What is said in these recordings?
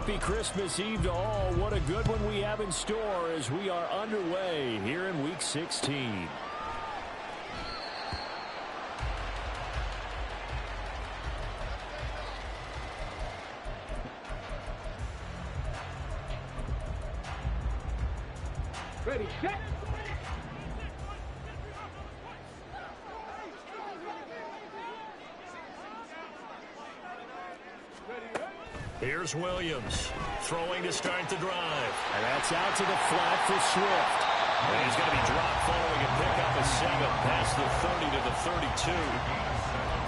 happy Christmas Eve to all. What a good one we have in store as we are underway here in Week 16. Ready, set. Here's Williams throwing to start the drive. And that's out to the flat for Swift. And he's going to be dropped following a pickup of 7 past the 30 to the 32.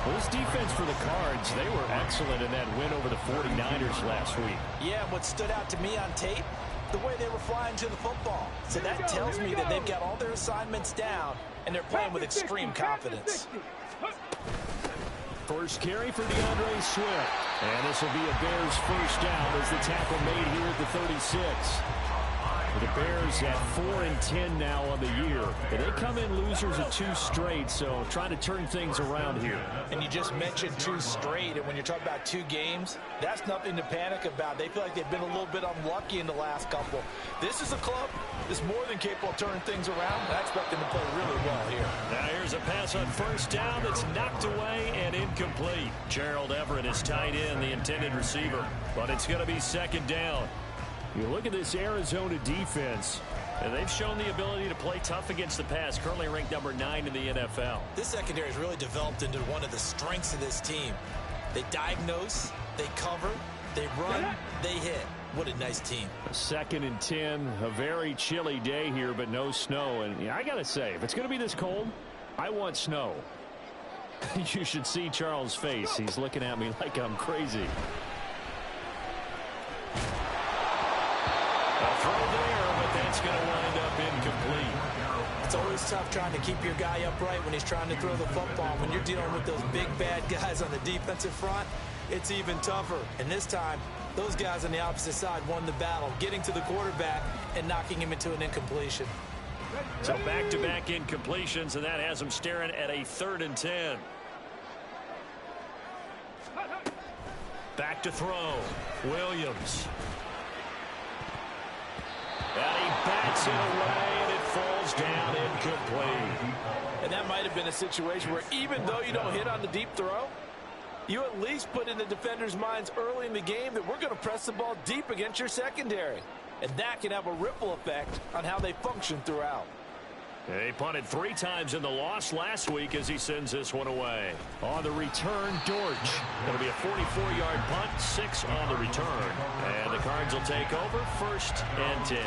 Well, this defense for the Cards, they were excellent in that win over the 49ers last week. Yeah, what stood out to me on tape, the way they were flying to the football. So that tells me that they've got all their assignments down, and they're playing with extreme confidence. First carry for DeAndre Swift. And this will be a Bears first down as the tackle made here at the 36. The Bears at 4-10 now on the year. And they come in losers of 2 straight, so trying to turn things around here. And you just mentioned 2 straight, and when you're talking about 2 games, that's nothing to panic about. They feel like they've been a little bit unlucky in the last couple. This is a club that's more than capable of turning things around, and I expect them to play really well here. Now here's a pass on first down that's knocked away and incomplete. Gerald Everett is tied in, the intended receiver, but it's going to be second down. You look at this Arizona defense, and they've shown the ability to play tough against the pass, currently ranked number 9 in the NFL. This secondary has really developed into one of the strengths of this team. They diagnose, they cover, they run, they hit. What a nice team. 2nd and 10, a very chilly day here, but no snow. And I got to say, if it's going to be this cold, I want snow. You should see Charles' face. He's looking at me like I'm crazy. A throw there, but that's going to wind up incomplete. It's always tough trying to keep your guy upright when he's trying to throw the football. When you're dealing with those big, bad guys on the defensive front, it's even tougher. And this time, those guys on the opposite side won the battle, getting to the quarterback and knocking him into an incompletion. So back-to-back incompletions, and that has him staring at a 3rd and 10. Back to throw. Williams. And he bats it away, and it falls down incomplete. And that might have been a situation where even though you don't hit on the deep throw, you at least put in the defenders' minds early in the game that we're going to press the ball deep against your secondary. And that can have a ripple effect on how they function throughout. He punted 3 times in the loss last week as he sends this one away. On the return, Dortch. It'll be a 44-yard punt, 6 on the return. And the Cards will take over, 1st and 10.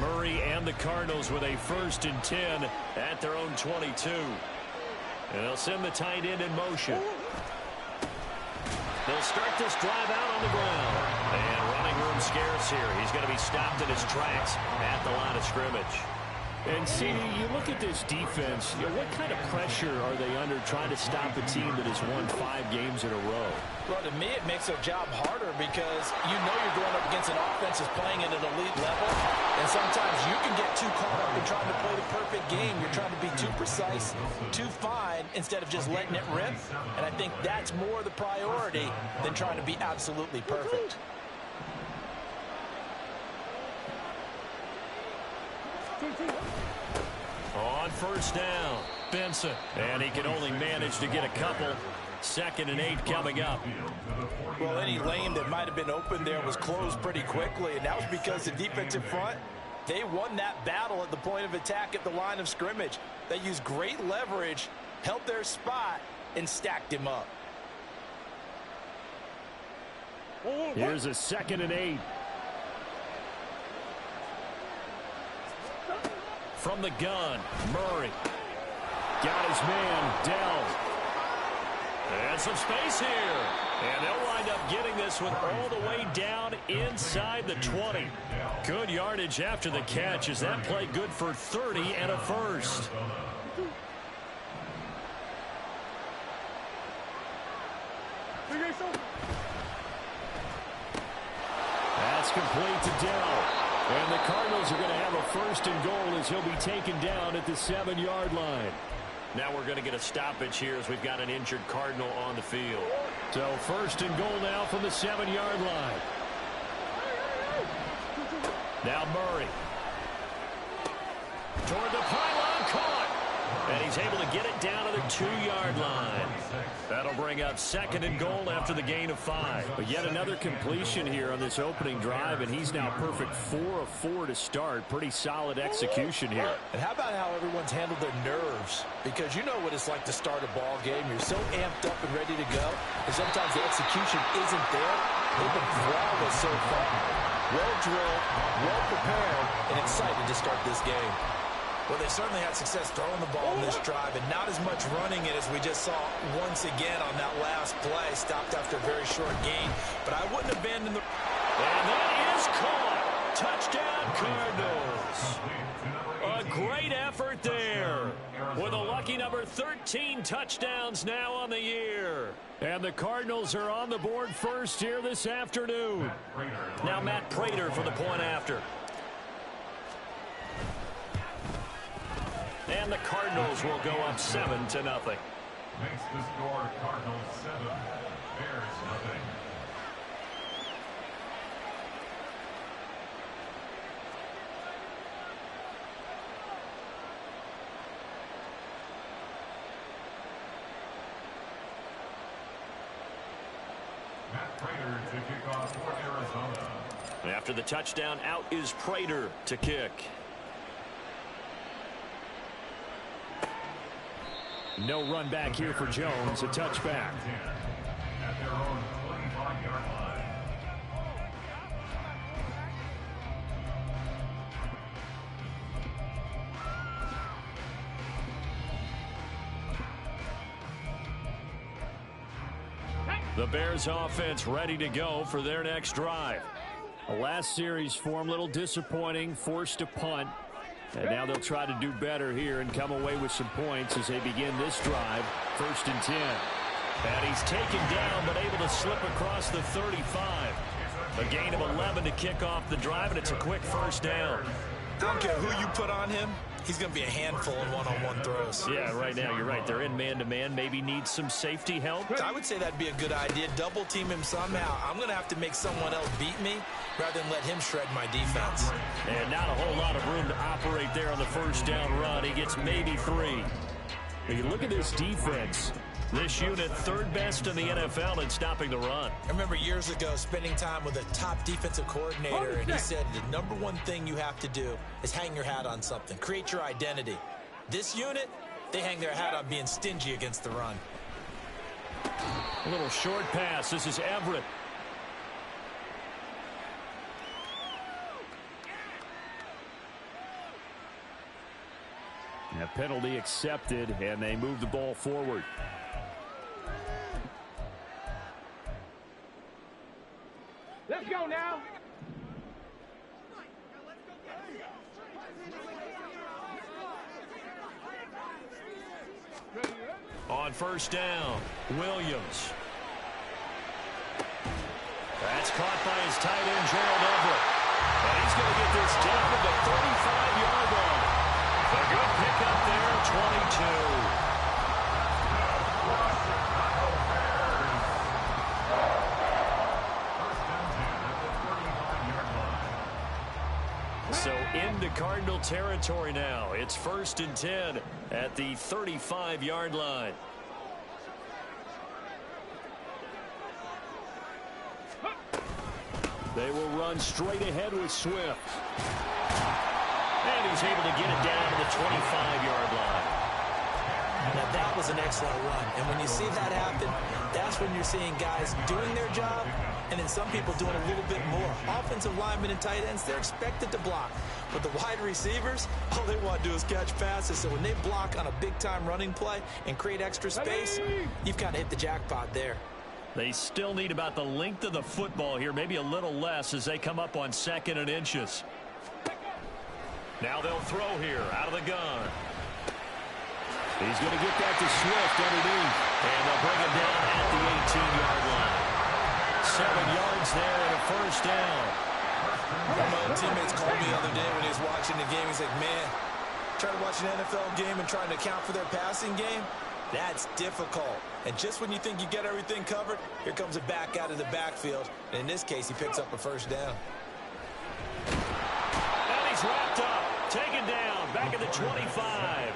Murray and the Cardinals with a 1st and 10 at their own 22. And they'll send the tight end in motion. They'll start this drive out on the ground. And running room scarce here. He's going to be stopped in his tracks at the line of scrimmage. And, see, you look at this defense, what kind of pressure are they under trying to stop a team that has won 5 games in a row? Well, to me, it makes their job harder because you know you're going up against an offense that's playing at an elite level. And sometimes you can get too caught up in trying to play the perfect game. You're trying to be too precise, too fine, instead of just letting it rip. And I think that's more the priority than trying to be absolutely perfect. On first down, Benson. And he can only manage to get a couple. 2nd and 8 coming up. Well, any lane that might have been open there was closed pretty quickly, and that was because the defensive front, they won that battle at the point of attack at the line of scrimmage. They used great leverage, held their spot, and stacked him up. Here's a 2nd and 8. From the gun, Murray. Got his man, Dell. And some space here. And they'll wind up getting this one all the way down inside the 20. Good yardage after the catch. Is that play good for 30 and a 1st? That's complete to Dell. And the Cardinals are going to have a first and goal as he'll be taken down at the 7-yard line. Now we're going to get a stoppage here as we've got an injured Cardinal on the field. So first and goal now from the 7-yard line. Now Murray. Toward the pylon, caught. And he's able to get it down to the 2-yard line. That'll bring up second and goal after the gain of 5. But yet another completion here on this opening drive, and he's now perfect 4 of 4 to start. Pretty solid execution here. And how about how everyone's handled their nerves? Because you know what it's like to start a ball game. You're so amped up and ready to go, and sometimes the execution isn't there. They've been flawless so far. Well drilled, well prepared, and excited to start this game. Well, they certainly had success throwing the ball in this drive, and not as much running it as we just saw once again on that last play. Stopped after a very short gain, but I wouldn't abandon the... And that is caught. Touchdown, Cardinals. A great effort there. With a lucky number 13 touchdowns now on the year. And the Cardinals are on the board first here this afternoon. Now Matt Prater for the point after. And the Cardinals will go up 7-0. Makes the score Cardinals 7, Bears nothing. Matt Prater to kick off for Arizona. After the touchdown, out is Prater to kick. No run back here for Jones, a touchback. At their own 25-yard line. The Bears offense ready to go for their next drive. The last series form a little disappointing, forced a punt. And now they'll try to do better here and come away with some points as they begin this drive. 1st and 10. And he's taken down but able to slip across the 35. A gain of 11 to kick off the drive, and it's a quick first down. I don't care who you put on him. He's going to be a handful in one-on-one throws. Yeah, right now you're right. They're in man-to-man. Maybe needs some safety help. I would say that'd be a good idea. Double team him somehow. I'm going to have to make someone else beat me rather than let him shred my defense. And not a whole lot of room to operate there on the first down run. He gets maybe 3. But you look at this defense. This unit, 3rd best in the NFL in stopping the run. I remember years ago spending time with a top defensive coordinator, and he said the number one thing you have to do is hang your hat on something. Create your identity. This unit, they hang their hat on being stingy against the run. A little short pass. This is Everett. A penalty accepted, and they move the ball forward. Let's go now. On first down, Williams. That's caught by his tight end, Gerald Everett. And he's going to get this down to the 35-yard line. A good pickup there, 22. So into Cardinal territory now. It's 1st and 10 at the 35-yard line. They will run straight ahead with Swift. And he's able to get it down to the 25-yard line. Now, that was an excellent run. And when you see that happen, that's when you're seeing guys doing their job and then some people doing a little bit more. Offensive linemen and tight ends, they're expected to block. But the wide receivers, all they want to do is catch passes. So when they block on a big-time running play and create extra space, you've kind of hit the jackpot there. They still need about the length of the football here, maybe a little less as they come up on 2nd and inches. Now they'll throw here out of the gun. He's going to get that to Swift underneath. And they'll bring him down at the 18-yard line. 7 yards there and a first down. My teammates called me the other day when he was watching the game. He's like, man, trying to watch an NFL game and trying to account for their passing game, that's difficult. And just when you think you get everything covered, here comes a back out of the backfield. And in this case, he picks up a first down. And he's wrapped up, taken down, back at the 25.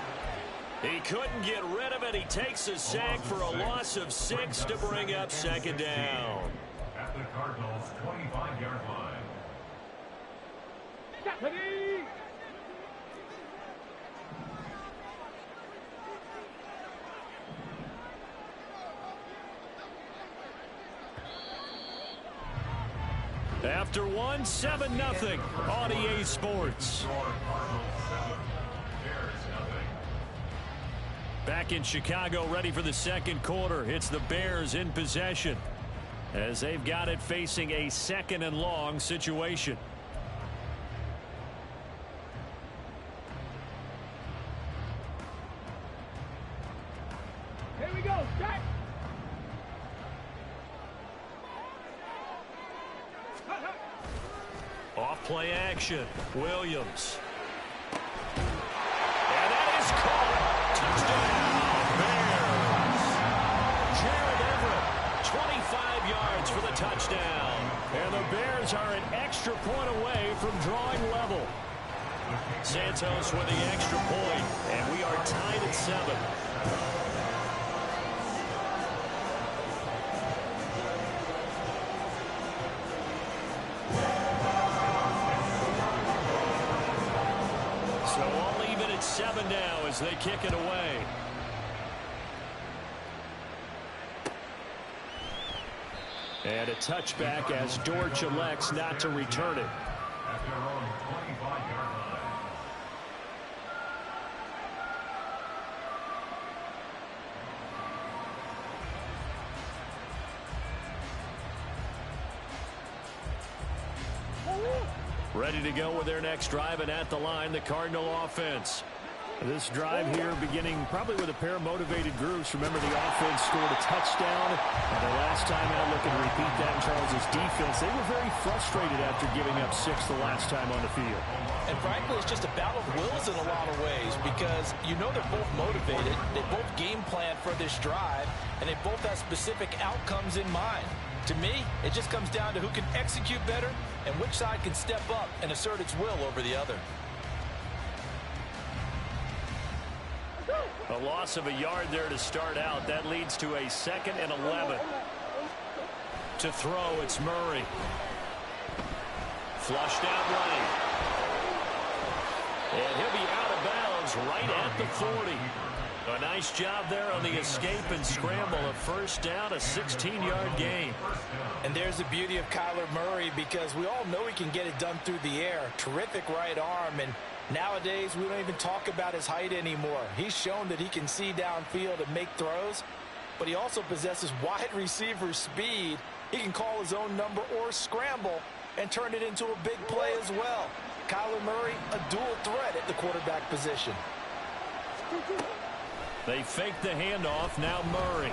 He couldn't get rid of it. He takes a sack for a loss of 6 to bring up second down. At the Cardinals' 25-yard line. Ready? After one, 7-0 on EA Sports. Back in Chicago, ready for the second quarter. It's the Bears in possession as they've got it facing a 2nd and long situation. Here we go. Start. Off play action. Williams. And that is caught. Touchdown, Bears. Gerald Everett, 25 yards for the touchdown. And the Bears are an extra point away from drawing level. Santos with the extra point, and we are tied at 7. So all even at 7 now as they kick it away. And a touchback as Dortch elects not to return it. At their own 25-yard line. Ready to go with their next drive, and at the line, the Cardinal offense. This drive here beginning probably with a pair of motivated groups. Remember, the offense scored a touchdown, and the last time out, looking to repeat that in Charles's defense. They were very frustrated after giving up 6 the last time on the field. And frankly, it's just a battle of wills in a lot of ways because you know they're both motivated. They both game plan for this drive, and they both have specific outcomes in mind. To me, it just comes down to who can execute better and which side can step up and assert its will over the other. A loss of a yard there to start out. That leads to a 2nd and 11. To throw, it's Murray. Flushed out right. And he'll be out of bounds right at the 40. A nice job there on the escape and scramble. A first down, a 16-yard gain. And there's the beauty of Kyler Murray because we all know he can get it done through the air. Terrific right arm, and nowadays we don't even talk about his height anymore. He's shown that he can see downfield and make throws, but he also possesses wide receiver speed. He can call his own number or scramble and turn it into a big play as well. Kyler Murray, a dual threat at the quarterback position. They fake the handoff. Now Murray.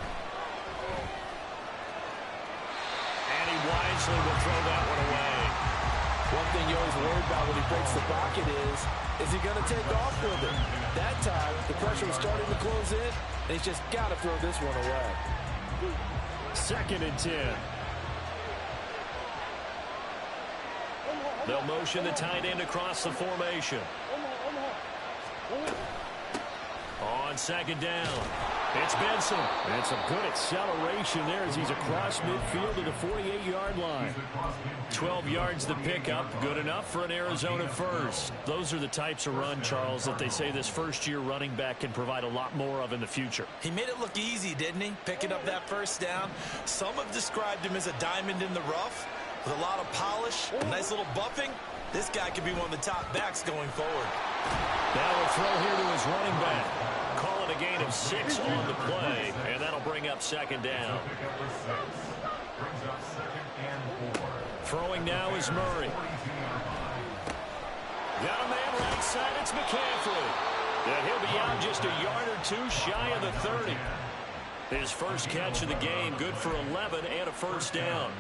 And he wisely will throw that one away. One thing you always worry about when he breaks the pocket is he going to take off with it? That time, the pressure was starting to close in, and he's just got to throw this one away. 2nd and 10. They'll motion the tight end across the formation. On 2nd down, it's Benson. And some good acceleration there as he's across midfield to the 48-yard line. 12 yards to pick up. Good enough for an Arizona first. Those are the types of run, Charles, that they say this first-year running back can provide a lot more of in the future. He made it look easy, didn't he? Picking up that first down. Some have described him as a diamond in the rough with a lot of polish, a nice little buffing. This guy could be one of the top backs going forward. Now a throw here to his running back. Call it a gain of 6 on the play, and that'll bring up 2nd down. Throwing now is Murray. Got a man right side, it's McCaffrey. And he'll be out just a yard or two shy of the 30. His first catch of the game, good for 11 and a first down.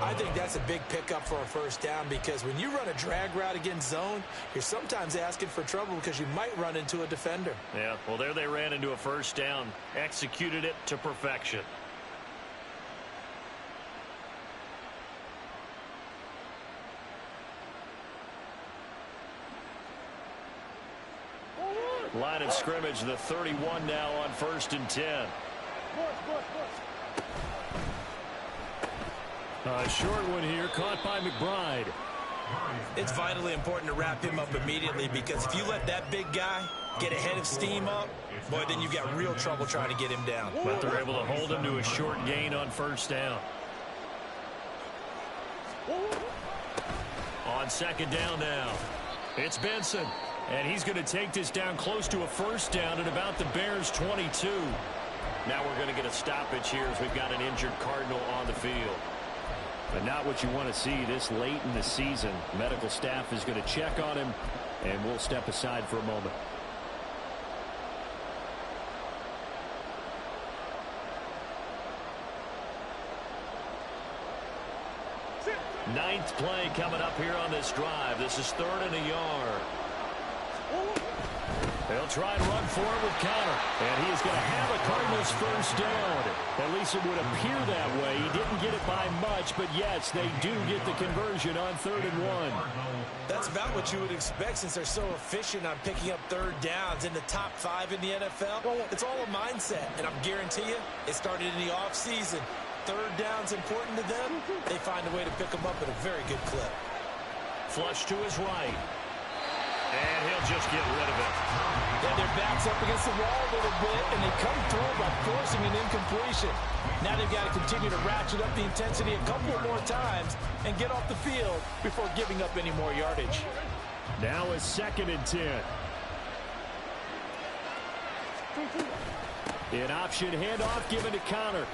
I think that's a big pickup for a first down because when you run a drag route against zone, you're sometimes asking for trouble because you might run into a defender. Yeah, well, there they ran into a first down, executed it to perfection. Line of scrimmage, the 31 now on 1st and 10. A short one here, caught by McBride. It's vitally important to wrap him up immediately because if you let that big guy get ahead of steam up, boy, then you've got real trouble trying to get him down. But they're able to hold him to a short gain on first down. On second down now, it's Benson. And he's going to take this down close to a first down at about the Bears' 22. Now we're going to get a stoppage here as we've got an injured Cardinal on the field. But not what you want to see this late in the season. Medical staff is going to check on him, and we'll step aside for a moment. Ninth play coming up here on this drive. This is 3rd and a yard. They'll try and run for it with Connor. And he is going to have a Cardinals first down. At least it would appear that way. He didn't get it by much, but yes, they do get the conversion on 3rd and 1. That's about what you would expect since they're so efficient on picking up third downs in the top 5 in the NFL. It's all a mindset, and I'm guarantee you it started in the offseason. Third down's important to them. They find a way to pick them up at a very good clip. Flush to his right. And he'll just get rid of it. Yeah, their back's up against the wall a little bit, and they come through by forcing an incompletion. Now they've got to continue to ratchet up the intensity a couple more times and get off the field before giving up any more yardage. Now a 2nd and 10. An option handoff given to Connor.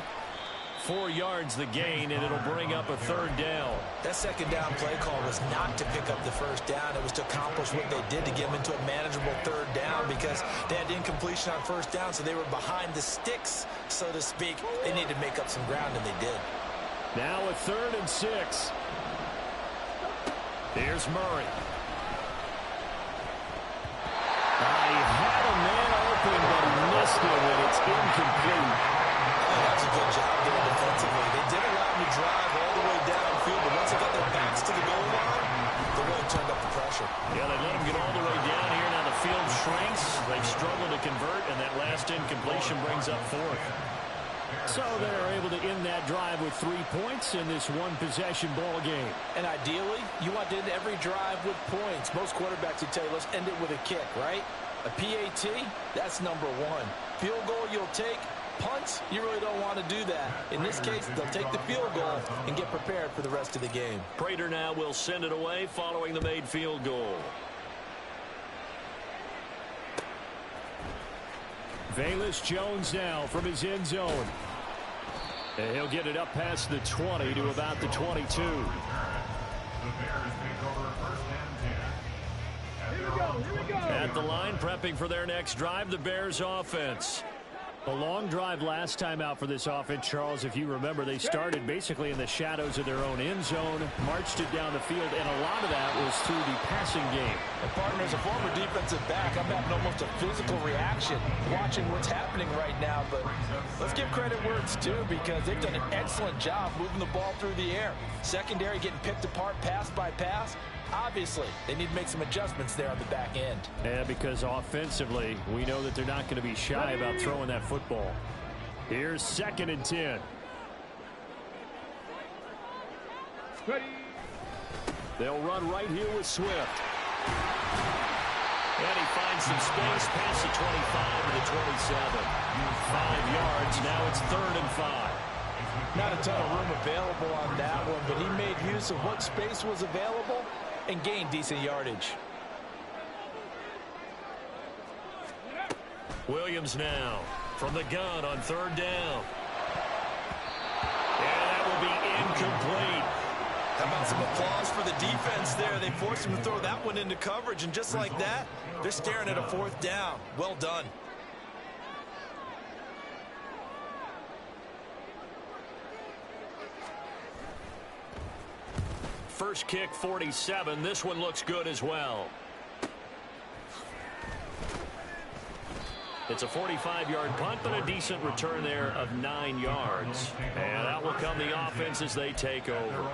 4 yards the gain, and it'll bring up a 3rd down. That second down play call was not to pick up the first down. It was to accomplish what they did to get them into a manageable 3rd down because they had incompletion on first down, so they were behind the sticks, so to speak. They needed to make up some ground, and they did. Now a 3rd and 6. Here's Murray. He had a man open, but he missed him, and it's incomplete. That's a good job there defensively. They did allow them to drive all the way downfield, but once they got their backs to the goal line, they really turned up the pressure. Yeah, they let them get all the way down here. Now the field shrinks. They've struggled to convert, and that last incompletion brings up 4th. So they're able to end that drive with 3 points in this one-possession ball game. And ideally, you want to end every drive with points. Most quarterbacks would tell you, let's end it with a kick, right? A PAT, that's number 1. Field goal you'll take. Punts, you really don't want to do that. In this case, they'll take the field goal and get prepared for the rest of the game. Prater now will send it away following the made field goal. Velus Jones now from his end zone. And he'll get it up past the 20 to about the 22. The Bears take over 1st and 10. Here we go. At the line, prepping for their next drive, the Bears offense. A long drive last time out for this offense, Charles. If you remember, they started basically in the shadows of their own end zone, marched it down the field, and a lot of that was through the passing game. And partner, as a former defensive back, I'm having almost a physical reaction watching what's happening right now. But let's give credit where it's due because they've done an excellent job moving the ball through the air. Secondary getting picked apart pass by pass. Obviously, they need to make some adjustments there on the back end. Yeah, because offensively, we know that they're not going to be shy about throwing that football. Here's 2nd and 10. Ready. They'll run right here with Swift. And he finds some space past the 25 to the 27. 5 yards, now it's 3rd and 5. Not a ton of room available on that one, but he made use of what space was available and gained decent yardage. Williams now from the gun on 3rd down. And that will be incomplete. How about some applause for the defense there? They forced him to throw that one into coverage, and just like that, they're staring at a 4th down. Well done. first kick 47. This one looks good as well. It's a 45-yard punt, but a decent return there of 9 yards. And out will come the offense as they take over.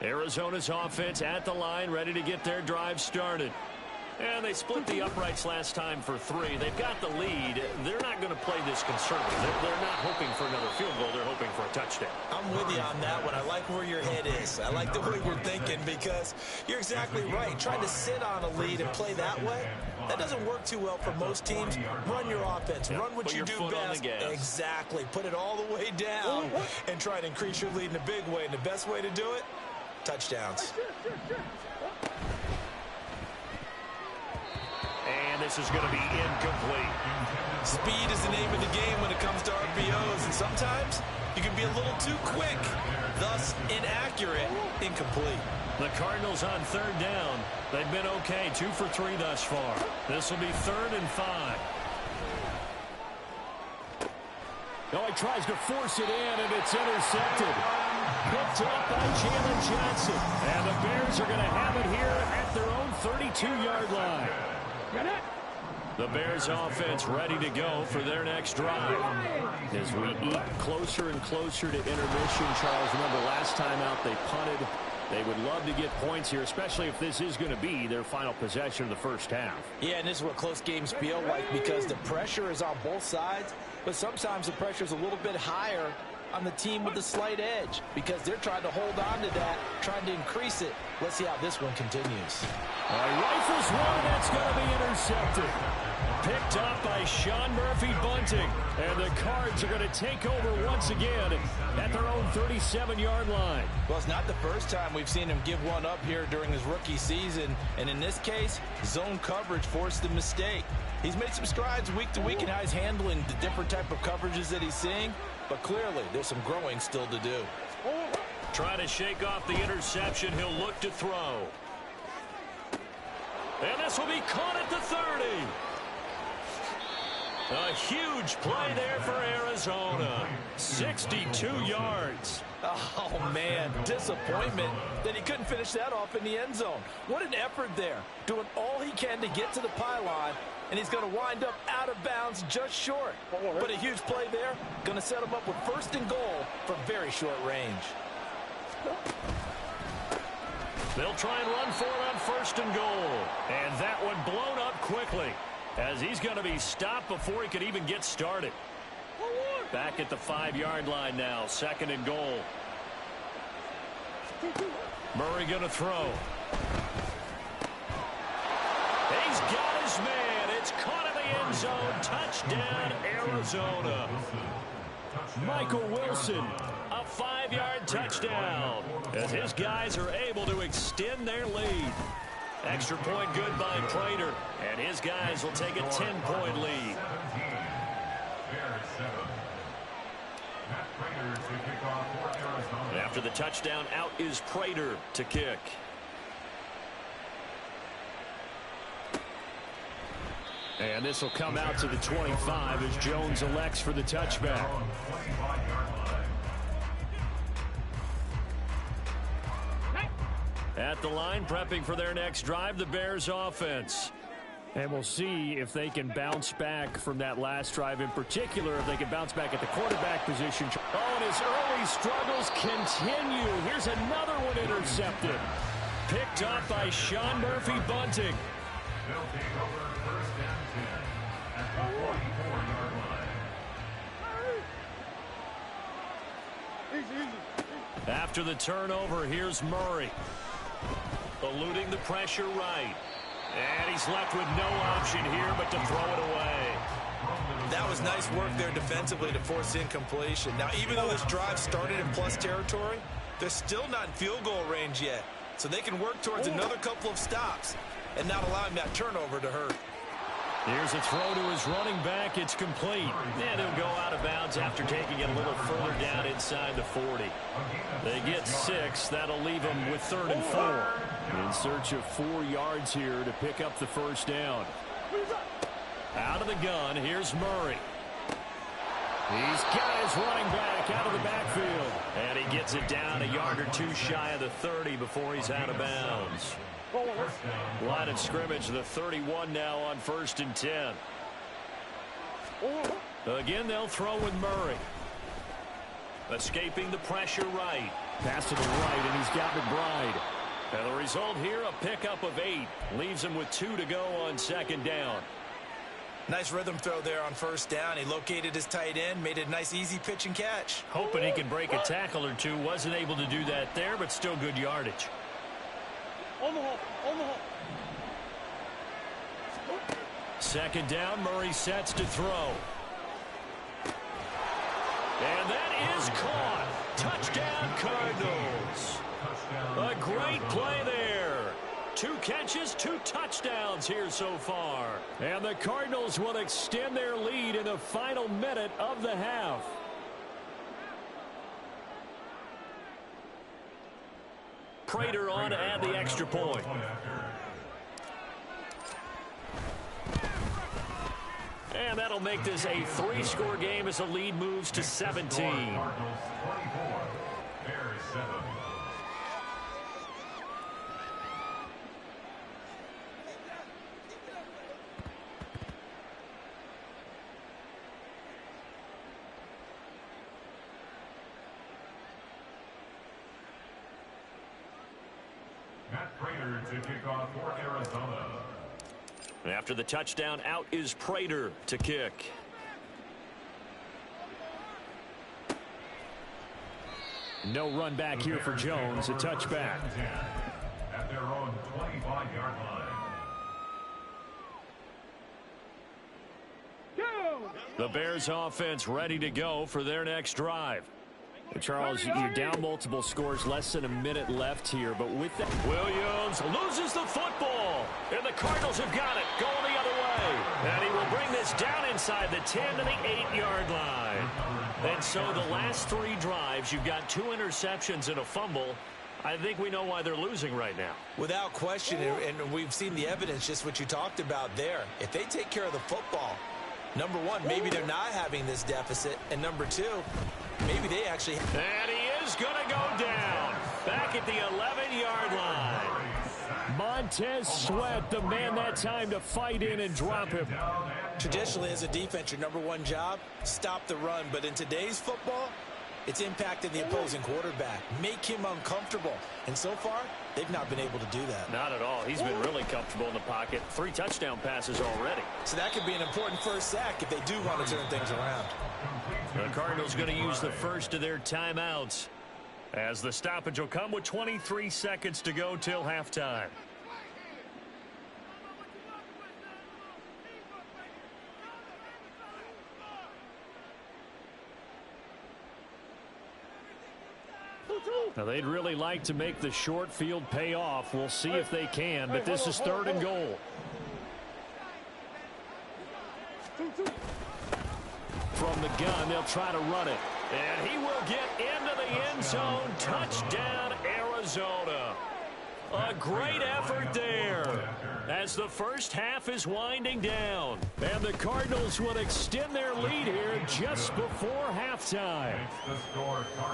Arizona's offense at the line, ready to get their drive started. And they split the uprights last time for 3. They've got the lead. They're not going to play this conservative. They're not hoping for another field goal. They're hoping for a touchdown. I'm with you on that one. I like where your head is. I like the way you're thinking because you're exactly right. Trying to sit on a lead and play that way, that doesn't work too well for most teams. Run your offense. Run what you do best. Exactly. Put it all the way down and try to increase your lead in a big way. And the best way to do it, touchdowns. And this is going to be incomplete. Speed is the name of the game when it comes to RPOs, and sometimes you can be a little too quick, thus inaccurate, incomplete. The Cardinals on 3rd down. They've been okay, 2 for 3 thus far. This will be 3rd and 5. Oh, he tries to force it in, and it's intercepted. Picked up by Jalen Johnson. And the Bears are going to have it here at their own 32-yard line. The Bears offense ready to go for their next drive. As we eat closer and closer to intermission, Charles, remember last time out they punted. They would love to get points here, especially if this is going to be their final possession of the first half. Yeah, and this is what close games feel like because the pressure is on both sides, but sometimes the pressure is a little bit higher on the team with the slight edge because they're trying to hold on to that, trying to increase it. Let's see how this one continues. Rifles one, that's going to be intercepted. Picked up by Sean Murphy-Bunting. And the Cards are going to take over once again at their own 37-yard line. Well, it's not the first time we've seen him give one up here during his rookie season. And in this case, zone coverage forced the mistake. He's made some strides week to week in how he's handling the different type of coverages that he's seeing. But clearly, there's some growing still to do. Trying to shake off the interception. He'll look to throw. And this will be caught at the 30. A huge play there for Arizona. 62 yards. Oh, man, disappointment that he couldn't finish that off in the end zone. What an effort there, doing all he can to get to the pylon, and he's going to wind up out of bounds just short. But a huge play there, going to set him up with 1st and goal from very short range. They'll try and run for it on 1st and goal. And that one blown up quickly as he's going to be stopped before he could even get started. Back at the 5-yard line now, 2nd and goal. Murray going to throw. He's got his man. It's caught in the end zone. Touchdown, Arizona. Michael Wilson, a 5-yard touchdown as his guys are able to extend their lead. Extra point good by Prater, and his guys will take a 10-point lead. After the touchdown, out is Prater to kick. And this will come out to the 25 as Jones elects for the touchback. At the line, prepping for their next drive, the Bears offense. And we'll see if they can bounce back from that last drive, in particular, if they can bounce back at the quarterback position. Oh, and his early struggles continue. Here's another one intercepted. Picked up by Sean Murphy-Bunting. They'll take over 1st and 10 at the 44-yard line. After the turnover, here's Murray. Eluding the pressure right. And he's left with no option here but to throw it away. That was nice work there defensively to force incompletion. Now, even though this drive started in plus territory, they're still not in field goal range yet. So they can work towards another couple of stops and not allowing that turnover to hurt. Here's a throw to his running back. It's complete. And he'll go out of bounds after taking it a little further down inside the 40. They get 6. That'll leave them with 3rd and 4. In search of 4 yards here to pick up the first down. Out of the gun, here's Murray. He's got his running back out of the backfield. And he gets it down a yard or 2 shy of the 30 before he's out of bounds. Line of scrimmage, the 31 now on 1st and 10. Again, they'll throw with Murray. Escaping the pressure right. Pass to the right, and he's got McBride. And the result here, a pickup of 8. Leaves him with 2 to go on 2nd down. Nice rhythm throw there on 1st down. He located his tight end, made a nice easy pitch and catch. Hoping he could break a tackle or 2. Wasn't able to do that there, but still good yardage. On the hole. 2nd down, Murray sets to throw. And that is caught. Touchdown, Cardinals. A great play there. 2 catches, 2 touchdowns here so far. And the Cardinals will extend their lead in the final minute of the half. Prater on to add the extra point. And that'll make this a 3-score game as the lead moves to 17. Prater to kick off for Arizona. After the touchdown, out is Prater to kick. No run back here for Jones. A touchback. At their own 25-yard line. The Bears offense ready to go for their next drive. Charles, you're down multiple scores, less than a minute left here, but with that, Williams loses the football, and the Cardinals have got it, going the other way, and he will bring this down inside the 10 to the 8-yard line. And so the last 3 drives, you've got 2 interceptions and a fumble. I think we know why they're losing right now. Without question, and we've seen the evidence, just what you talked about there. If they take care of the football, number 1, maybe they're not having this deficit, and number 2, maybe they actually... And he is going to go down. Back at the 11-yard line. Montez Sweat, the man that time to fight in and drop him. Traditionally, as a defense, your number 1 job, stop the run. But in today's football, it's impacting the opposing quarterback. Make him uncomfortable. And so far, they've not been able to do that. Not at all. He's been really comfortable in the pocket. 3 touchdown passes already. So that could be an important first sack if they do want to turn things around. The Cardinals going to use the first of their timeouts, as the stoppage will come with 23 seconds to go till halftime. Now, they'd really like to make the short field pay off. We'll see if they can, but this is 3rd and goal. From the gun, they'll try to run it. And he will get into the end zone. Touchdown, Arizona. A great effort there as the first half is winding down. And the Cardinals will extend their lead here just before halftime.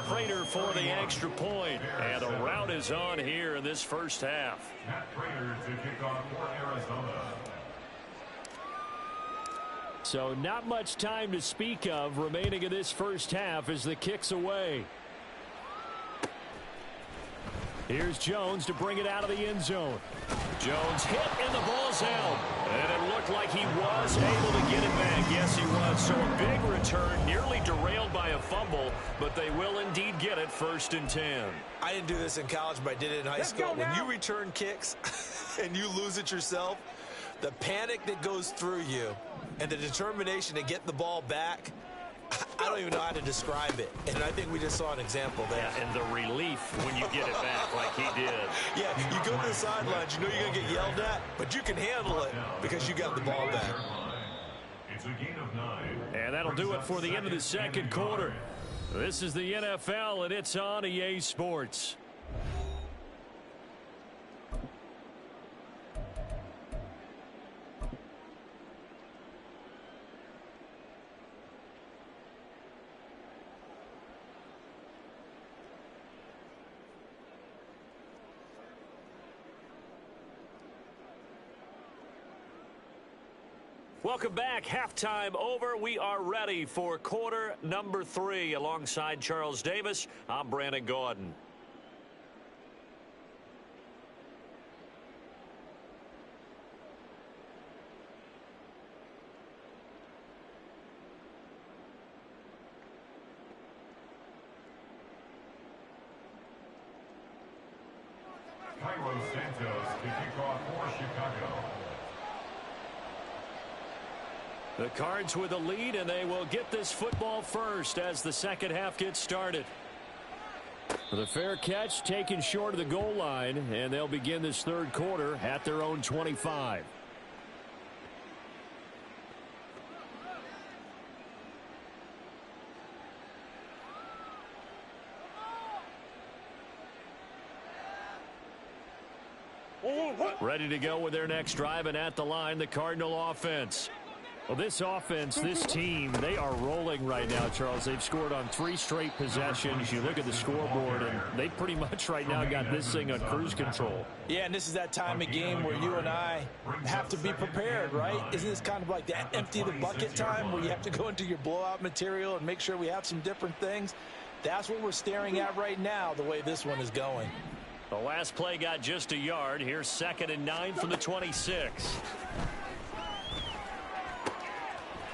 Prater for the extra point. And the route is on here in this first half. Prater to kick off for Arizona. So not much time to speak of remaining in this first half as the kick's away. Here's Jones to bring it out of the end zone. Jones hit and the ball's out. And it looked like he was able to get it back. Yes, he was. So a big return, nearly derailed by a fumble, but they will indeed get it 1st and 10. I didn't do this in college, but I did it in high school. When you return kicks and you lose it yourself, the panic that goes through you and the determination to get the ball back, I don't even know how to describe it. And I think we just saw an example there. Yeah, and the relief when you get it back like he did. Yeah, you go to the sidelines, you know you're going to get yelled at, but you can handle it because you got the ball back. It's a gain of 9. And that'll do it for the end of the second quarter. This is the NFL, and it's on EA Sports. Welcome back. Halftime over. We are ready for quarter number 3. Alongside Charles Davis, I'm Brandon Gordon. Cairo Santos to kick off for Chicago. The Cards with a lead, and they will get this football first as the second half gets started. The fair catch taken short of the goal line, and they'll begin this third quarter at their own 25. Ready to go with their next drive, and at the line, the Cardinal offense. Well, this offense, this team, they are rolling right now, Charles. They've scored on 3 straight possessions. You look at the scoreboard, and they pretty much right now got this thing on cruise control. Yeah, and this is that time of game where you and I have to be prepared, right? Isn't this kind of like that empty the bucket time where you have to go into your blowout material and make sure we have some different things? That's what we're staring at right now, the way this one is going. The last play got just a yard. Here's 2nd and 9 from the 26.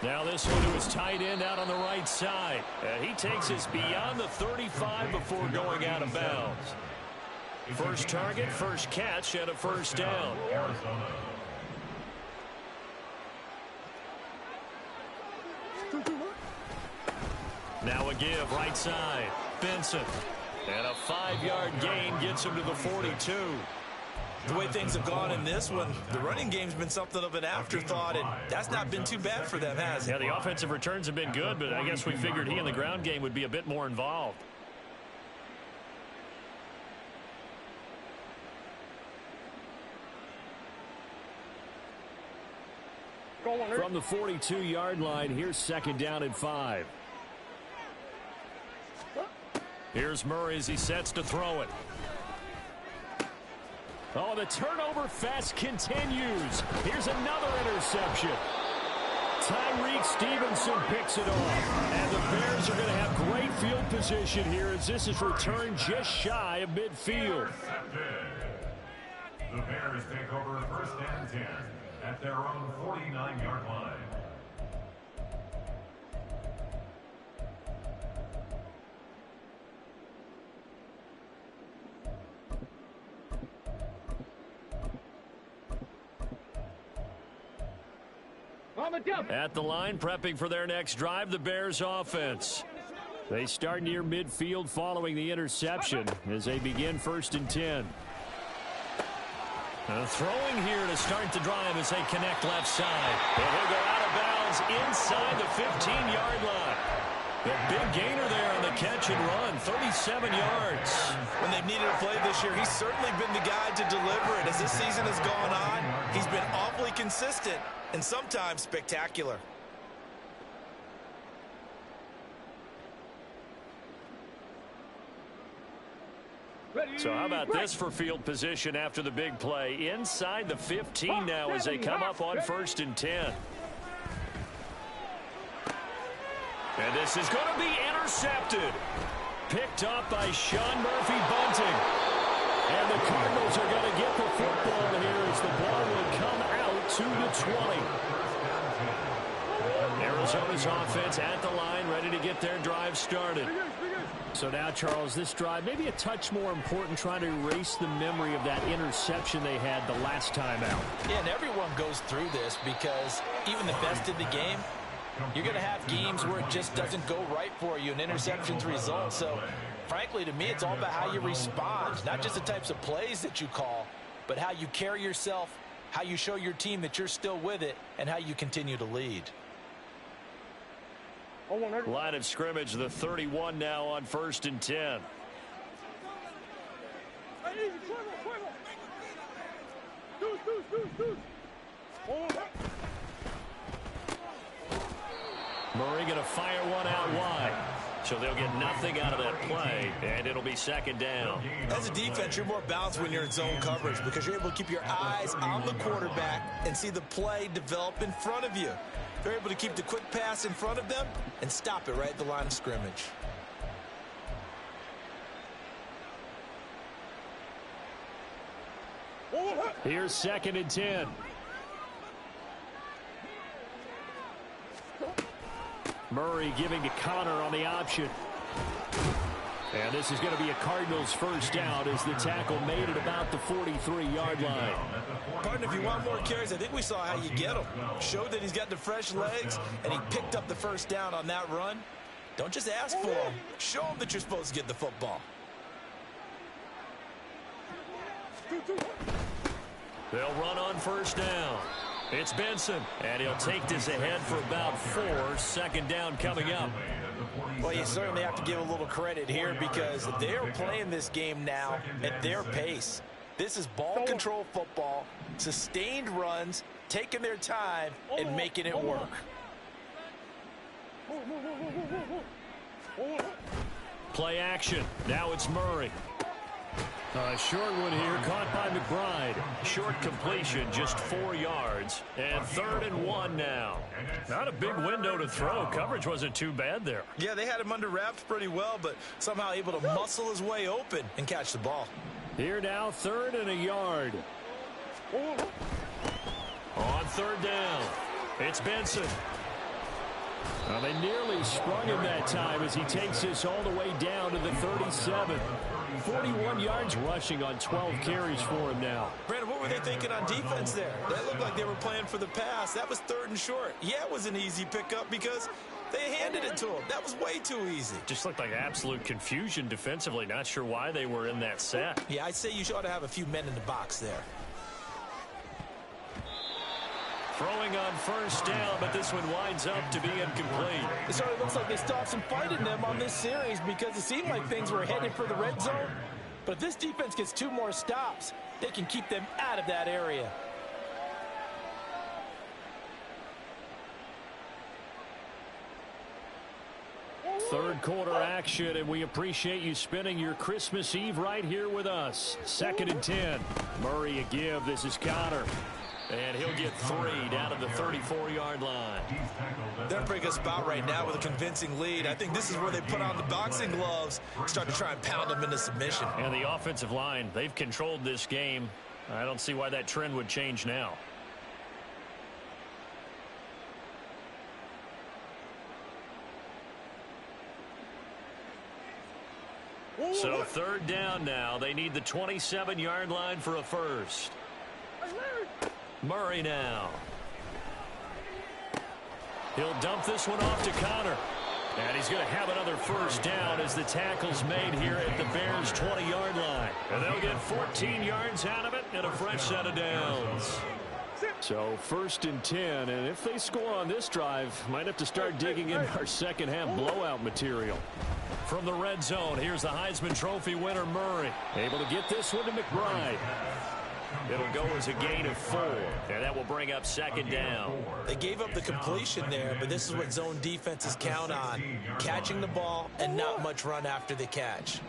Now this one to his tight end out on the right side. He takes us beyond the 35 before going out of bounds. First target, first catch, and a first down. Now a give, right side. Benson. And a 5-yard gain gets him to the 42. The way things have gone in this one, the running game's been something of an afterthought, and that's not been too bad for them, has it? Yeah, the offensive returns have been good, but I guess we figured he in the ground game would be a bit more involved. From the 42-yard line, here's 2nd down and 5. Here's Murray as he sets to throw it. Oh, the turnover fest continues. Here's another interception. Tyreek Stevenson picks it off. And the Bears are going to have great field position here as this is returned just shy of midfield. The Bears take over 1st and 10 at their own 49-yard line. At the line, prepping for their next drive, the Bears offense. They start near midfield following the interception as they begin 1st and 10. Throwing here to start the drive as they connect left side. And he'll go out of bounds inside the 15-yard line. The big gainer there on the catch and run, 37 yards. When they've needed a play this year, he's certainly been the guy to deliver it. As this season has gone on, he's been awfully consistent and sometimes spectacular. So how about this for field position after the big play? Inside the 15 now as they come up on 1st and 10. And this is going to be intercepted. Picked up by Sean Murphy-Bunting. And the Cardinals are going to get the football here as the ball will come out to the 20. Arizona's offense at the line, ready to get their drive started. So now, Charles, this drive maybe a touch more important, trying to erase the memory of that interception they had the last time out. Yeah, and everyone goes through this because even the best in the game, you're going to have games where it just doesn't go right for you, and interceptions result. So, frankly, to me, it's all about how you respond, not just the types of plays that you call, but how you carry yourself, how you show your team that you're still with it, and how you continue to lead. Line of scrimmage, the 31 now on 1st and 10. Murray going to fire one out wide. So they'll get nothing out of that play, and it'll be 2nd down. As a defense, you're more balanced when you're in zone coverage because you're able to keep your eyes on the quarterback and see the play develop in front of you. They're able to keep the quick pass in front of them and stop it right at the line of scrimmage. Here's 2nd and 10. Murray giving to Connor on the option. And this is going to be a Cardinals first down as the tackle made it about the 43-yard line. Partner, if you want more carries, I think we saw how you get him. Showed that he's got the fresh legs, and he picked up the first down on that run. Don't just ask for him. Show him that you're supposed to get the football. They'll run on first down. It's Benson, and he'll take this ahead for about 4. 2nd down coming up. Well, you certainly have to give a little credit here because they're playing this game now at their pace. This is ball control football, sustained runs, taking their time, and making it work. Play action. Now it's Murray. Short one here, caught by McBride. Short completion, just 4 yards. And 3rd and 1 now. Not a big window to throw. Coverage wasn't too bad there. Yeah, they had him under wraps pretty well, but somehow able to muscle his way open and catch the ball. Here now, 3rd and a yard. On 3rd down, it's Benson. Well, they nearly sprung him that time as he takes this all the way down to the 37. 41 yards rushing on 12 carries for him now. Brandon, what were they thinking on defense there? That looked like they were playing for the pass. That was 3rd and short. Yeah, it was an easy pickup because they handed it to him. That was way too easy. Just looked like absolute confusion defensively. Not sure why they were in that set. Yeah, I'd say you ought to have a few men in the box there. Throwing on first down, but this one winds up to be incomplete. It sort of looks like they stopped some fight in them on this series because it seemed like things were headed for the red zone. But if this defense gets 2 more stops, they can keep them out of that area. Third quarter action, and we appreciate you spending your Christmas Eve right here with us. 2nd and 10. Murray a give. This is Connor. And he'll get 3 down to the 34-yard line. They're in a pretty good spot right now with a convincing lead. I think this is where they put on the boxing gloves and start to try and pound them into submission. And the offensive line, they've controlled this game. I don't see why that trend would change now. So 3rd down now. They need the 27-yard line for a first. Murray now. He'll dump this one off to Connor. And he's going to have another first down as the tackle's made here at the Bears' 20-yard line. And they'll get 14 yards out of it and a fresh set of downs. So 1st and 10, and if they score on this drive, might have to start digging in our second-half blowout material. From the red zone, here's the Heisman Trophy winner, Murray. Able to get this one to McBride. It'll go as a gain of 4, and that will bring up 2nd down. They gave up the completion there, but this is what zone defenses count on. Catching the ball and not much run after the catch.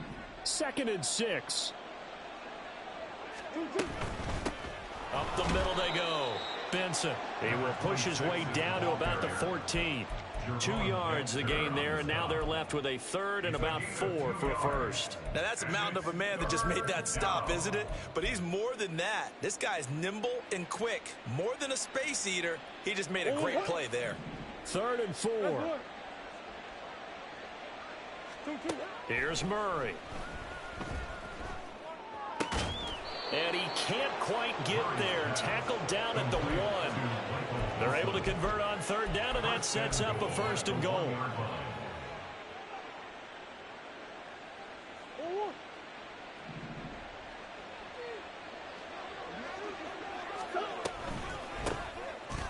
2nd and 6. Up the middle they go. Benson, he will push his way down to about the 14. 2 yards the gain there, and now they're left with a 3rd and about 4 for a first. Now that's a mountain of a man that just made that stop, isn't it? But he's more than that. This guy's nimble and quick. More than a space eater. He just made a great play there. 3rd and 4. Here's Murray. And he can't quite get there. Tackled down at the 1. They're able to convert on 3rd down, and that sets up a 1st and goal.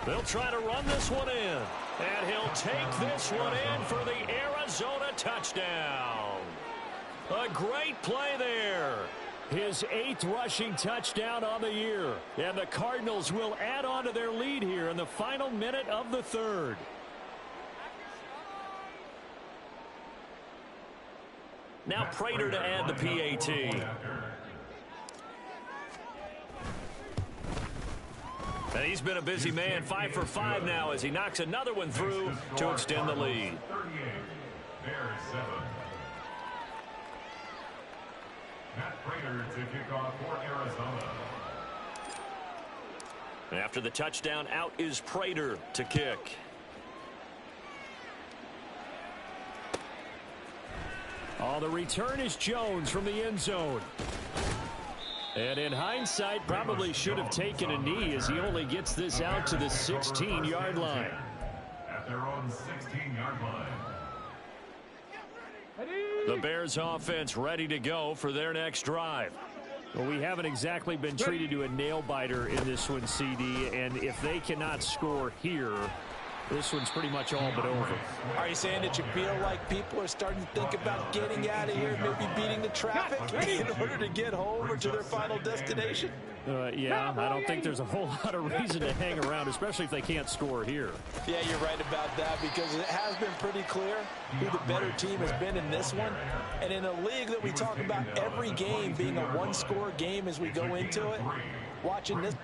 They'll try to run this one in. And he'll take this one in for the Arizona touchdown. A great play there. His 8th rushing touchdown on the year. And the Cardinals will add on to their lead here in the final minute of the 3rd. Now Prater to add the PAT. And he's been a busy man, 5 for 5 now as he knocks another one through to extend the lead. 38, Bears 7. Matt Prater to kick off for Arizona. After the touchdown, out is Prater to kick. Oh, the return is Jones from the end zone. And in hindsight, probably should have taken a knee as he only gets this out to the 16-yard line. At their own 16-yard line. The Bears offense ready to go for their next drive. Well, we haven't exactly been treated to a nail-biter in this one, CD, and if they cannot score here, this one's pretty much all but over. Are you saying that you feel like people are starting to think about getting out of here, maybe beating the traffic in order to get home or to their final destination? Yeah, I don't think there's a whole lot of reason to hang around, especially if they can't score here. Yeah, you're right about that because it has been pretty clear who the better team has been in this one. And in a league that we talk about every game being a one-score game as we go into it, watching this.